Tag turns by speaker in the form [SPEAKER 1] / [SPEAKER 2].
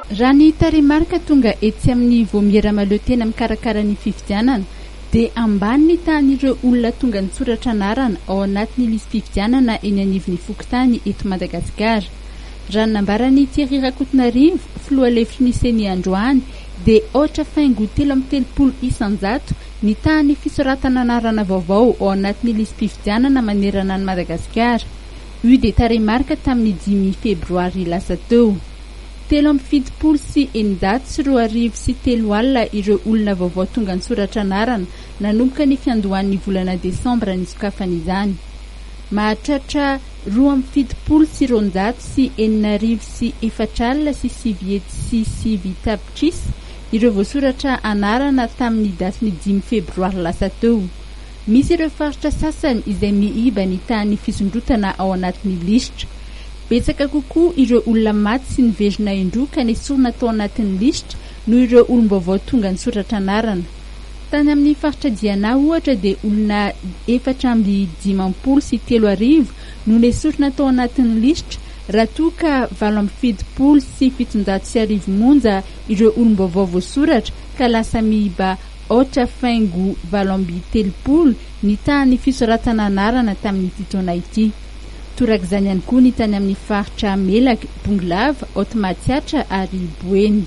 [SPEAKER 1] Raha ny taremarika tonga etsy amin'ny voamieramalo tena mikarakara ny fifidianana dia ambany ny tahan'ireo olona tonga nitsoratra anarana ao anatin'ny lisy fifidianana eny anivon'ny fokontany eto Madagasikara. Raha nambarany Thierry Rakotonarivo, filoha lefitry ny seny androany, dia ohatra faingo 330 isanjato ny tahan'ny fisoratana anarana vaovao ao anatin'ny lisy fifidianana manerana ny Madagasikara. Io dia taremarika tamin'ny 10 febroary lasa teo. 770 sy 903 sy 3 alina ireo olona vaovao tonga nisoratra anarana nanomboka ny fiandohan'ny volana desambra ny sokafan'izany. Mahatratra 270 sy 900 sy 900 sy 4 alina sy 9 sy 9 tapitrisa ireo voasoratra anarana tamin'ny daty ny 10 febroary lasa teo. Misy ireo faritra sasany izay miiba ny tahan'ny fisondrotana ao anatin'ny lisitra. Betsaka kokoa ireo olona maty sy nivezina indroa ka nesorina tao anatin'ny lisitra noho ireo olom-baovao tonga nisoratra anarana. Tany amin'ny faritra Diana ohatra dia olona 450 sy 3 no nesorina tao anatin'ny lisitra, raha toa ka 770 sy 700 monja ireo olom-baovao voasoratra ka lasa miiba ohatra faingo 730 ny tahan'ny fisoratana anarana tamin'ity taona ity. Torak'izany ihany koa ny tany amin'ny faritra Melaka, Bongolava, Otmatsiatra ary Boeny.